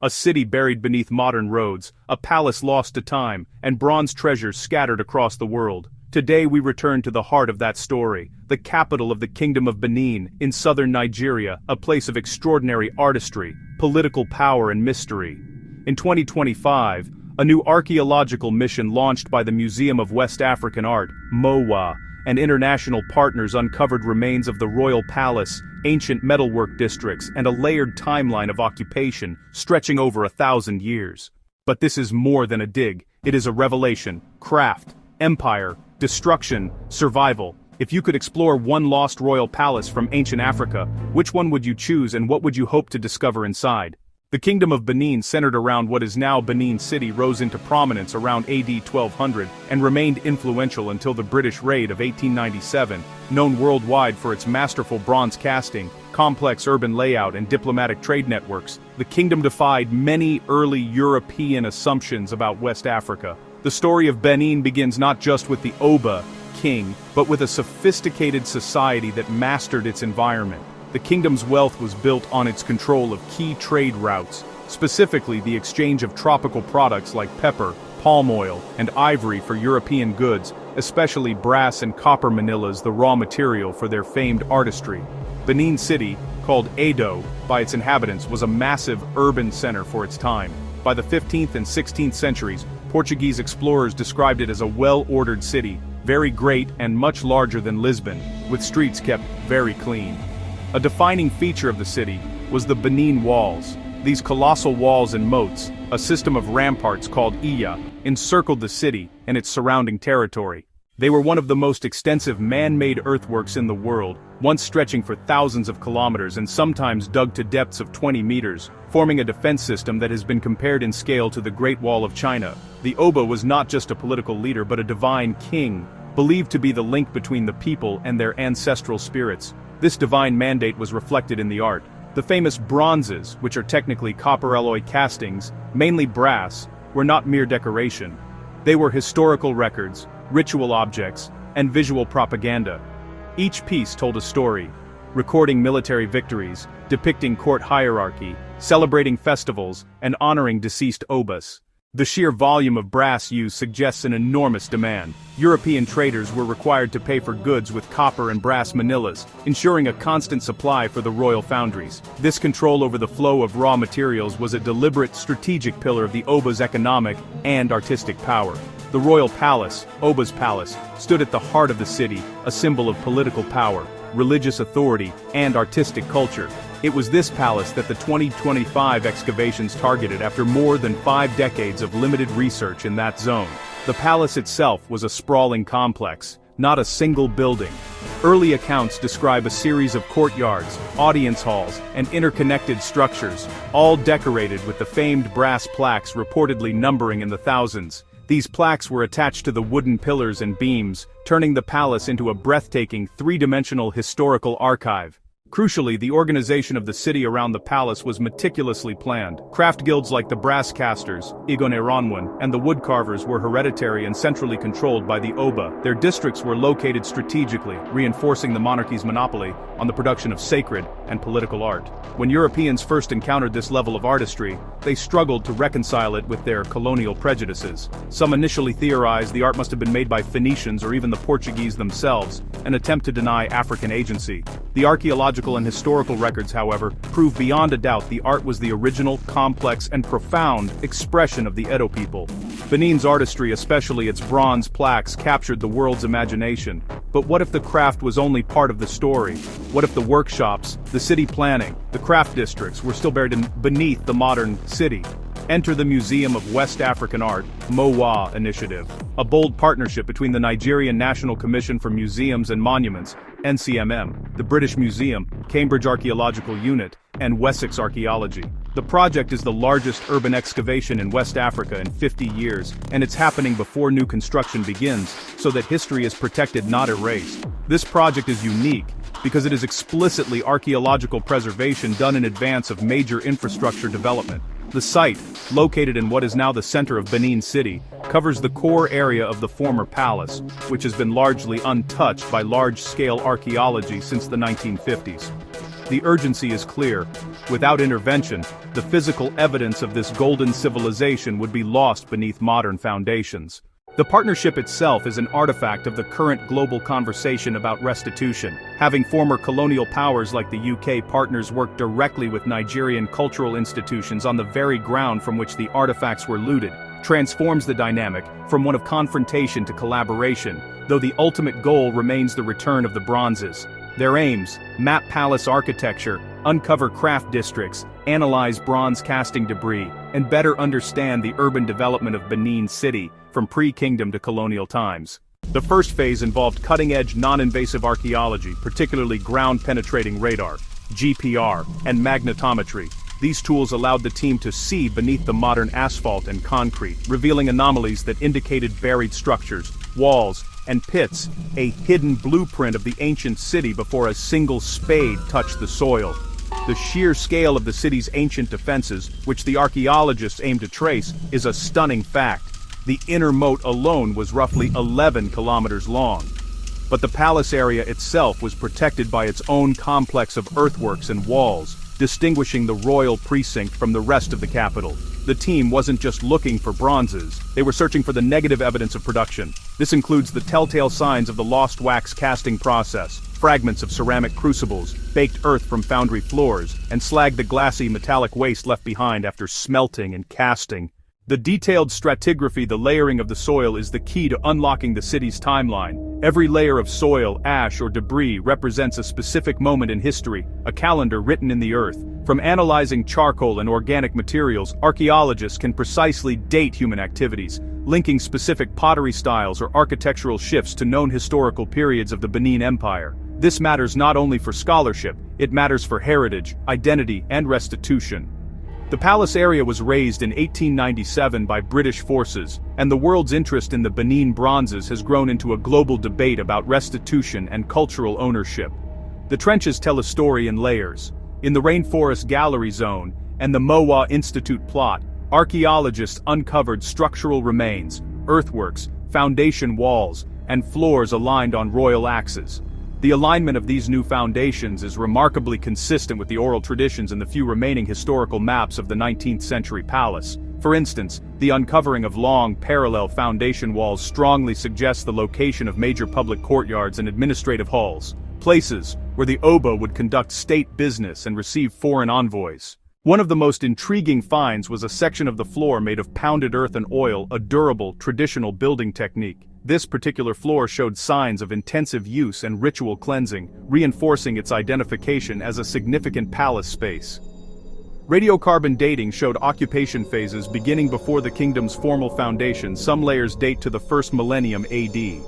A city buried beneath modern roads, a palace lost to time, and bronze treasures scattered across the world. Today we return to the heart of that story, the capital of the Kingdom of Benin, in southern Nigeria, a place of extraordinary artistry, political power and mystery. In 2025, a new archaeological mission launched by the Museum of West African Art, MOWAA, and international partners uncovered remains of the royal palace, ancient metalwork districts, and a layered timeline of occupation stretching over 1,000 years. But this is more than a dig, it is a revelation, craft, empire, destruction, survival. If you could explore one lost royal palace from ancient Africa, which one would you choose and what would you hope to discover inside? The Kingdom of Benin, centered around what is now Benin City, rose into prominence around AD 1200 and remained influential until the British raid of 1897, known worldwide for its masterful bronze casting, complex urban layout and diplomatic trade networks. The kingdom defied many early European assumptions about West Africa. The story of Benin begins not just with the Oba, king, but with a sophisticated society that mastered its environment. The kingdom's wealth was built on its control of key trade routes, specifically the exchange of tropical products like pepper, palm oil, and ivory for European goods, especially brass and copper manillas, the raw material for their famed artistry. Benin City, called Edo by its inhabitants, was a massive urban center for its time. By the 15th and 16th centuries, Portuguese explorers described it as a well-ordered city, very great and much larger than Lisbon, with streets kept very clean. A defining feature of the city was the Benin Walls. These colossal walls and moats, a system of ramparts called Iya, encircled the city and its surrounding territory. They were one of the most extensive man-made earthworks in the world, once stretching for thousands of kilometers and sometimes dug to depths of 20 meters, forming a defense system that has been compared in scale to the Great Wall of China. The Oba was not just a political leader but a divine king, believed to be the link between the people and their ancestral spirits. This divine mandate was reflected in the art. The famous bronzes, which are technically copper alloy castings, mainly brass, were not mere decoration. They were historical records, ritual objects, and visual propaganda. Each piece told a story, recording military victories, depicting court hierarchy, celebrating festivals, and honoring deceased obas. The sheer volume of brass used suggests an enormous demand. European traders were required to pay for goods with copper and brass manillas, ensuring a constant supply for the royal foundries. This control over the flow of raw materials was a deliberate strategic pillar of the Oba's economic and artistic power. The royal palace, Oba's palace, stood at the heart of the city, a symbol of political power, religious authority, and artistic culture. It was this palace that the 2025 excavations targeted after more than 5 decades of limited research in that zone. The palace itself was a sprawling complex, not a single building. Early accounts describe a series of courtyards, audience halls, and interconnected structures, all decorated with the famed brass plaques reportedly numbering in the thousands. These plaques were attached to the wooden pillars and beams, turning the palace into a breathtaking, three-dimensional historical archive. Crucially, the organization of the city around the palace was meticulously planned. Craft guilds like the brass casters, Igoneronwan, and the woodcarvers were hereditary and centrally controlled by the Oba. Their districts were located strategically, reinforcing the monarchy's monopoly on the production of sacred and political art. When Europeans first encountered this level of artistry, they struggled to reconcile it with their colonial prejudices. Some initially theorized the art must have been made by Phoenicians or even the Portuguese themselves, an attempt to deny African agency. The archaeological and historical records, however, prove beyond a doubt the art was the original, complex, and profound expression of the Edo people. Benin's artistry, especially its bronze plaques, captured the world's imagination. But what if the craft was only part of the story? What if the workshops, the city planning, the craft districts were still buried beneath the modern city? Enter the Museum of West African Art, MOWAA initiative, a bold partnership between the Nigerian National Commission for Museums and Monuments, NCMM, the British Museum, Cambridge Archaeological Unit, and Wessex Archaeology. The project is the largest urban excavation in West Africa in 50 years, and it's happening before new construction begins, so that history is protected, not erased. This project is unique because it is explicitly archaeological preservation done in advance of major infrastructure development. The site, located in what is now the center of Benin City, covers the core area of the former palace, which has been largely untouched by large-scale archaeology since the 1950s. The urgency is clear. Without intervention, the physical evidence of this golden civilization would be lost beneath modern foundations. The partnership itself is an artifact of the current global conversation about restitution. Having former colonial powers like the UK partners work directly with Nigerian cultural institutions on the very ground from which the artifacts were looted, transforms the dynamic from one of confrontation to collaboration, though the ultimate goal remains the return of the Bronzes. Their aims: map palace architecture, uncover craft districts, analyze bronze casting debris, and better understand the urban development of Benin City, from pre-kingdom to colonial times. The first phase involved cutting-edge non-invasive archaeology, particularly ground-penetrating radar, GPR, and magnetometry. These tools allowed the team to see beneath the modern asphalt and concrete, revealing anomalies that indicated buried structures, walls, and pits, a hidden blueprint of the ancient city before a single spade touched the soil. The sheer scale of the city's ancient defenses, which the archaeologists aim to trace, is a stunning fact. The inner moat alone was roughly 11 kilometers long. But the palace area itself was protected by its own complex of earthworks and walls, distinguishing the royal precinct from the rest of the capital. The team wasn't just looking for bronzes, they were searching for the negative evidence of production. This includes the telltale signs of the lost wax casting process, fragments of ceramic crucibles, baked earth from foundry floors, and the glassy metallic waste left behind after smelting and casting. The detailed stratigraphy, the layering of the soil, is the key to unlocking the city's timeline. Every layer of soil, ash, or debris represents a specific moment in history, a calendar written in the earth. From analyzing charcoal and organic materials, archaeologists can precisely date human activities, linking specific pottery styles or architectural shifts to known historical periods of the Benin Empire. This matters not only for scholarship, it matters for heritage, identity, and restitution. The palace area was razed in 1897 by British forces, and the world's interest in the Benin Bronzes has grown into a global debate about restitution and cultural ownership. The trenches tell a story in layers. In the Rainforest Gallery Zone and the MOWAA Institute plot, archaeologists uncovered structural remains, earthworks, foundation walls, and floors aligned on royal axes. The alignment of these new foundations is remarkably consistent with the oral traditions and the few remaining historical maps of the 19th century palace. For instance, the uncovering of long, parallel foundation walls strongly suggests the location of major public courtyards and administrative halls, places where the Oba would conduct state business and receive foreign envoys. One of the most intriguing finds was a section of the floor made of pounded earth and oil, a durable, traditional building technique. This particular floor showed signs of intensive use and ritual cleansing, reinforcing its identification as a significant palace space. Radiocarbon dating showed occupation phases beginning before the kingdom's formal foundation. Some layers date to the first millennium AD.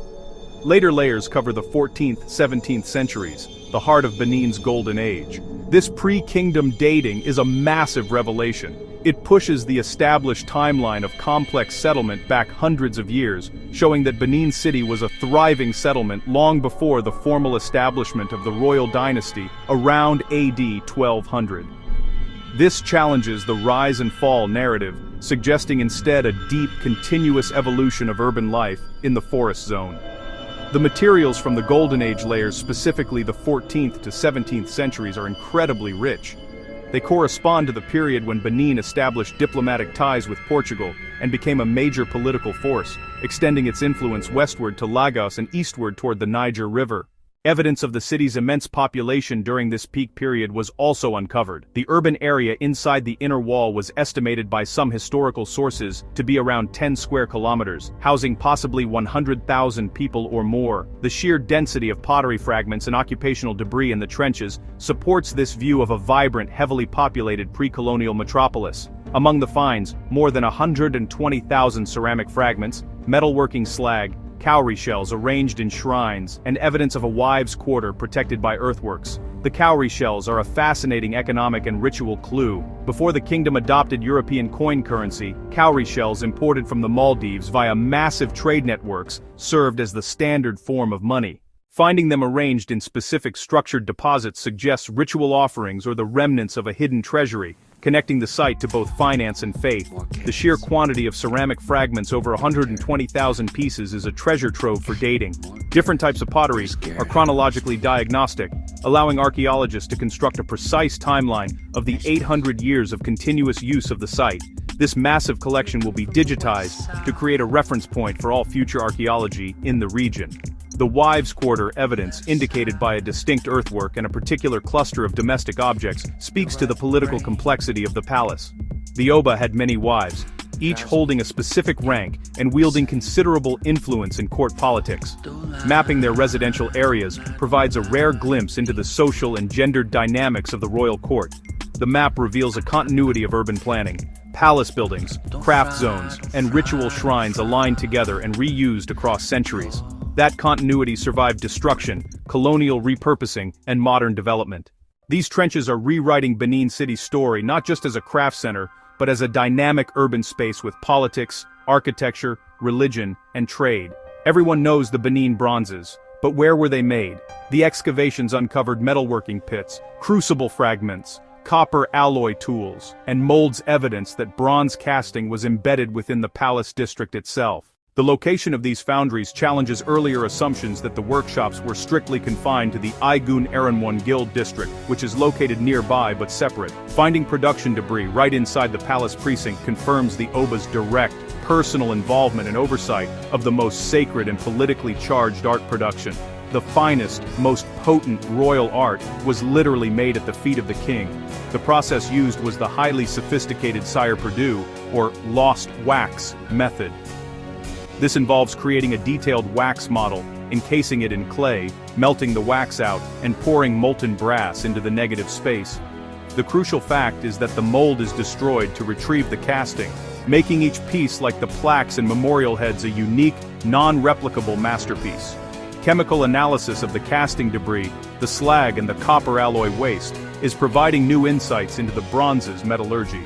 Later layers cover the 14th, 17th centuries, the heart of Benin's golden age. This pre-kingdom dating is a massive revelation. It pushes the established timeline of complex settlement back hundreds of years, showing that Benin City was a thriving settlement long before the formal establishment of the royal dynasty around AD 1200. This challenges the rise and fall narrative, suggesting instead a deep, continuous evolution of urban life in the forest zone. The materials from the Golden Age layers, specifically the 14th to 17th centuries, are incredibly rich. They correspond to the period when Benin established diplomatic ties with Portugal and became a major political force, extending its influence westward to Lagos and eastward toward the Niger River. Evidence of the city's immense population during this peak period was also uncovered. The urban area inside the inner wall was estimated by some historical sources to be around 10 square kilometers, housing possibly 100,000 people or more. The sheer density of pottery fragments and occupational debris in the trenches supports this view of a vibrant, heavily populated pre-colonial metropolis. Among the finds, more than 120,000 ceramic fragments, metalworking slag, cowrie shells arranged in shrines, and evidence of a wives' quarter protected by earthworks. The cowrie shells are a fascinating economic and ritual clue. Before the kingdom adopted European coin currency, cowrie shells imported from the Maldives via massive trade networks served as the standard form of money. Finding them arranged in specific structured deposits suggests ritual offerings or the remnants of a hidden treasury, connecting the site to both finance and faith. The sheer quantity of ceramic fragments, over 120,000 pieces, is a treasure trove for dating. Different types of pottery are chronologically diagnostic, allowing archaeologists to construct a precise timeline of the 800 years of continuous use of the site. This massive collection will be digitized to create a reference point for all future archaeology in the region. The wives' quarter evidence, indicated by a distinct earthwork and a particular cluster of domestic objects, speaks to the political complexity of the palace. The Oba had many wives, each holding a specific rank and wielding considerable influence in court politics. Mapping their residential areas provides a rare glimpse into the social and gendered dynamics of the royal court. The map reveals a continuity of urban planning. Palace buildings, craft zones, and ritual shrines aligned together and reused across centuries. That continuity survived destruction, colonial repurposing, and modern development. These trenches are rewriting Benin City's story not just as a craft center, but as a dynamic urban space with politics, architecture, religion, and trade. Everyone knows the Benin Bronzes, but where were they made? The excavations uncovered metalworking pits, crucible fragments, copper alloy tools, and molds, evidence that bronze casting was embedded within the palace district itself. The location of these foundries challenges earlier assumptions that the workshops were strictly confined to the Igun Erenwan Guild district, which is located nearby but separate. Finding production debris right inside the palace precinct confirms the Oba's direct, personal involvement and oversight of the most sacred and politically charged art production. The finest, most potent royal art was literally made at the feet of the king. The process used was the highly sophisticated Cire Perdue, or lost wax, method. This involves creating a detailed wax model, encasing it in clay, melting the wax out, and pouring molten brass into the negative space. The crucial fact is that the mold is destroyed to retrieve the casting, making each piece, like the plaques and memorial heads, a unique, non-replicable masterpiece. Chemical analysis of the casting debris, the slag and the copper alloy waste, is providing new insights into the bronze's metallurgy.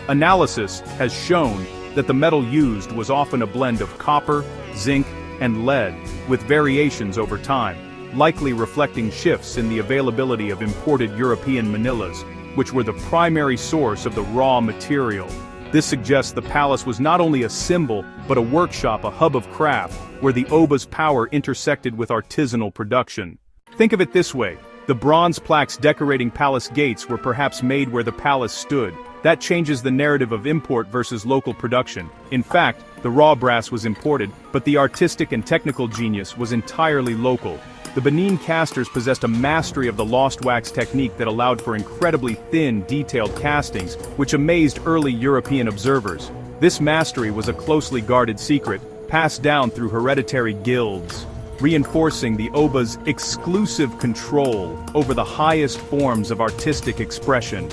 Analysis has shown that the metal used was often a blend of copper, zinc, and lead, with variations over time, likely reflecting shifts in the availability of imported European manillas, which were the primary source of the raw material. This suggests the palace was not only a symbol, but a workshop, a hub of craft, where the Oba's power intersected with artisanal production. Think of it this way: the bronze plaques decorating palace gates were perhaps made where the palace stood. That changes the narrative of import versus local production. In fact, the raw brass was imported, but the artistic and technical genius was entirely local. The Benin casters possessed a mastery of the lost wax technique that allowed for incredibly thin, detailed castings, which amazed early European observers. This mastery was a closely guarded secret, passed down through hereditary guilds, reinforcing the Oba's exclusive control over the highest forms of artistic expression.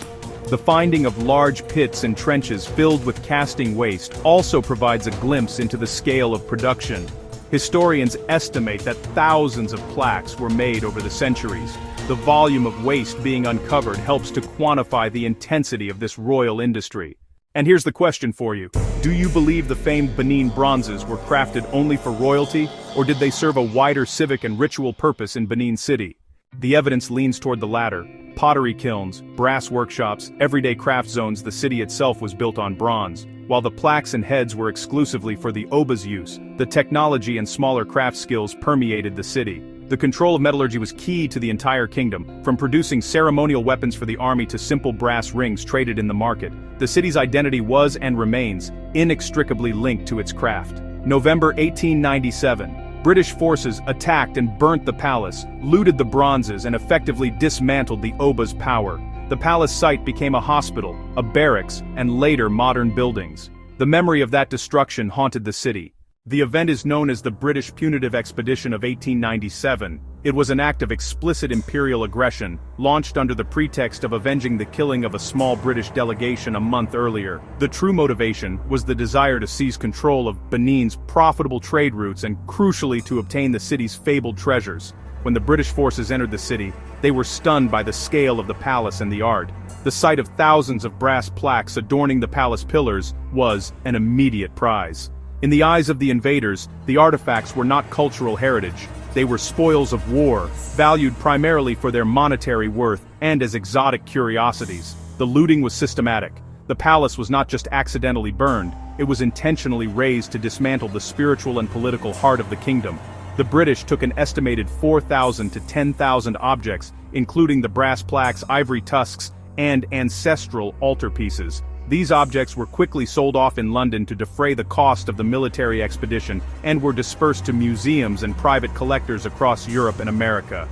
The finding of large pits and trenches filled with casting waste also provides a glimpse into the scale of production. Historians estimate that thousands of plaques were made over the centuries. The volume of waste being uncovered helps to quantify the intensity of this royal industry. And here's the question for you. Do you believe the famed Benin Bronzes were crafted only for royalty, or did they serve a wider civic and ritual purpose in Benin City? The evidence leans toward the latter. Pottery kilns, brass workshops, everyday craft zones. The city itself was built on bronze. While the plaques and heads were exclusively for the Oba's use, the technology and smaller craft skills permeated the city. The control of metallurgy was key to the entire kingdom, from producing ceremonial weapons for the army to simple brass rings traded in the market. The city's identity was and remains inextricably linked to its craft. November 1897. British forces attacked and burnt the palace, looted the bronzes, and effectively dismantled the Oba's power. The palace site became a hospital, a barracks, and later modern buildings. The memory of that destruction haunted the city. The event is known as the British Punitive Expedition of 1897. It was an act of explicit imperial aggression, launched under the pretext of avenging the killing of a small British delegation a month earlier. The true motivation was the desire to seize control of Benin's profitable trade routes and, crucially, to obtain the city's fabled treasures. When the British forces entered the city, they were stunned by the scale of the palace and the art. The sight of thousands of brass plaques adorning the palace pillars was an immediate prize. In the eyes of the invaders, the artifacts were not cultural heritage. They were spoils of war, valued primarily for their monetary worth and as exotic curiosities. The looting was systematic. The palace was not just accidentally burned, it was intentionally razed to dismantle the spiritual and political heart of the kingdom. The British took an estimated 4,000 to 10,000 objects, including the brass plaques, ivory tusks, and ancestral altarpieces. These objects were quickly sold off in London to defray the cost of the military expedition and were dispersed to museums and private collectors across Europe and America.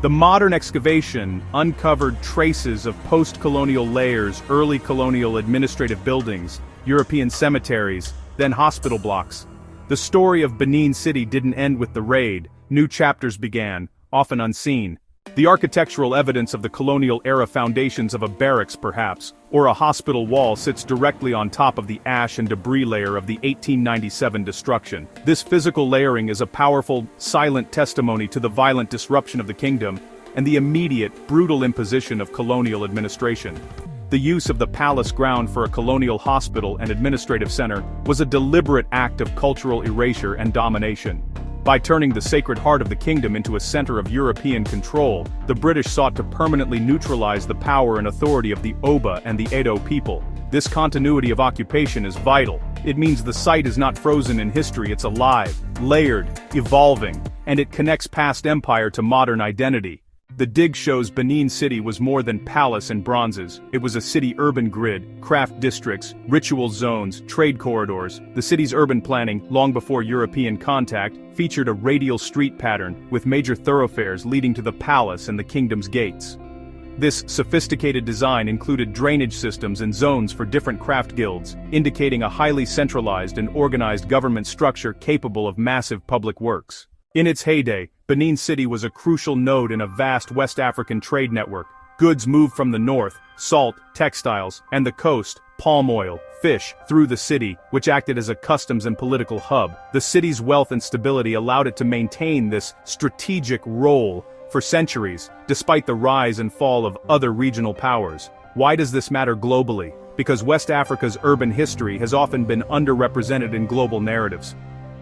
The modern excavation uncovered traces of post-colonial layers, early colonial administrative buildings, European cemeteries, then hospital blocks. The story of Benin City didn't end with the raid. New chapters began, often unseen. The architectural evidence of the colonial-era foundations of a barracks perhaps, or a hospital wall sits directly on top of the ash and debris layer of the 1897 destruction. This physical layering is a powerful, silent testimony to the violent disruption of the kingdom and the immediate, brutal imposition of colonial administration. The use of the palace ground for a colonial hospital and administrative center was a deliberate act of cultural erasure and domination. By turning the sacred heart of the kingdom into a center of European control, the British sought to permanently neutralize the power and authority of the Oba and the Edo people. This continuity of occupation is vital. It means the site is not frozen in history, it's alive, layered, evolving, and it connects past empire to modern identity. The dig shows Benin City was more than palace and bronzes. It was a city-urban grid, craft districts, ritual zones, trade corridors. The city's urban planning, long before European contact, featured a radial street pattern, with major thoroughfares leading to the palace and the kingdom's gates. This sophisticated design included drainage systems and zones for different craft guilds, indicating a highly centralized and organized government structure capable of massive public works. In its heyday, Benin City was a crucial node in a vast West African trade network. Goods moved from the north, salt, textiles, and the coast, palm oil, fish, through the city, which acted as a customs and political hub. The city's wealth and stability allowed it to maintain this strategic role for centuries, despite the rise and fall of other regional powers. Why does this matter globally? Because West Africa's urban history has often been underrepresented in global narratives.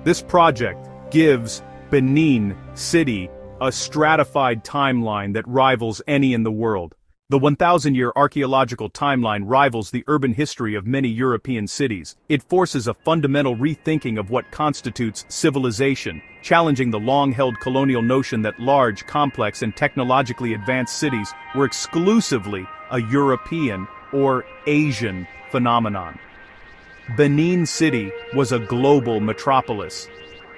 This project gives Benin City a stratified timeline that rivals any in the world. The 1,000-year archaeological timeline rivals the urban history of many European cities. It forces a fundamental rethinking of what constitutes civilization, challenging the long-held colonial notion that large, complex, and technologically advanced cities were exclusively a European or Asian phenomenon. Benin City was a global metropolis.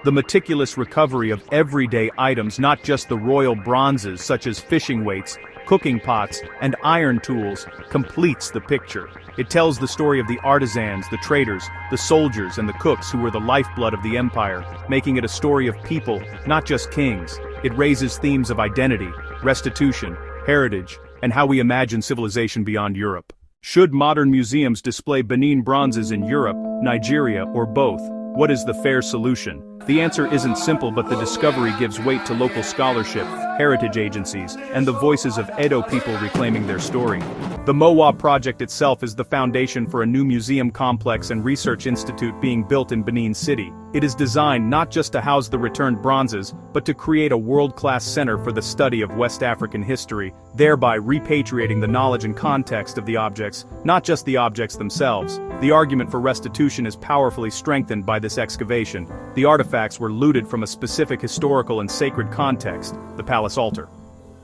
The meticulous recovery of everyday items, not just the royal bronzes such as fishing weights, cooking pots, and iron tools, completes the picture. It tells the story of the artisans, the traders, the soldiers, and the cooks who were the lifeblood of the empire, making it a story of people, not just kings. It raises themes of identity, restitution, heritage, and how we imagine civilization beyond Europe. Should modern museums display Benin bronzes in Europe, Nigeria, or both? What is the fair solution? The answer isn't simple, but the discovery gives weight to local scholarship, heritage agencies, and the voices of Edo people reclaiming their story. The MOWAA project itself is the foundation for a new museum complex and research institute being built in Benin City. It is designed not just to house the returned bronzes, but to create a world-class center for the study of West African history, thereby repatriating the knowledge and context of the objects, not just the objects themselves. The argument for restitution is powerfully strengthened by this excavation. The artifacts were looted from a specific historical and sacred context, the palace altar.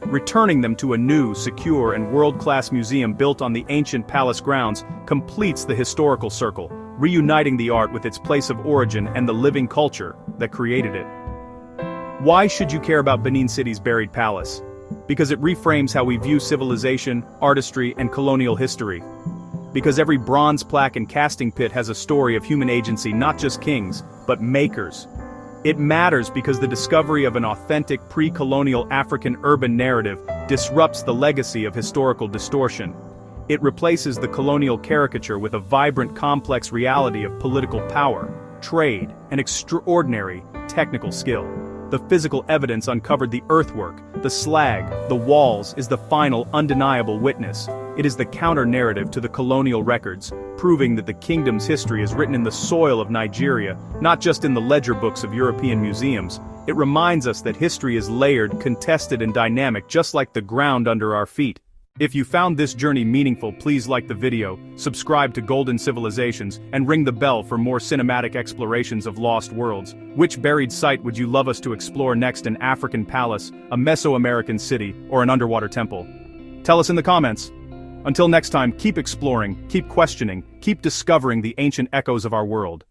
Returning them to a new, secure, and world-class museum built on the ancient palace grounds completes the historical circle, reuniting the art with its place of origin and the living culture that created it. Why should you care about Benin City's buried palace? Because it reframes how we view civilization, artistry, and colonial history. Because every bronze plaque and casting pit has a story of human agency, not just kings, but makers. It matters because the discovery of an authentic pre-colonial African urban narrative disrupts the legacy of historical distortion. It replaces the colonial caricature with a vibrant, complex reality of political power, trade, and extraordinary technical skill. The physical evidence uncovered: the earthwork, the slag, the walls, is the final, undeniable witness. It is the counter-narrative to the colonial records, proving that the kingdom's history is written in the soil of Nigeria, not just in the ledger books of European museums. It reminds us that history is layered, contested, and dynamic, just like the ground under our feet. If you found this journey meaningful, please like the video, subscribe to Golden Civilizations, and ring the bell for more cinematic explorations of lost worlds. Which buried site would you love us to explore next? An African palace, a Mesoamerican city, or an underwater temple? Tell us in the comments. Until next time, keep exploring, keep questioning, keep discovering the ancient echoes of our world.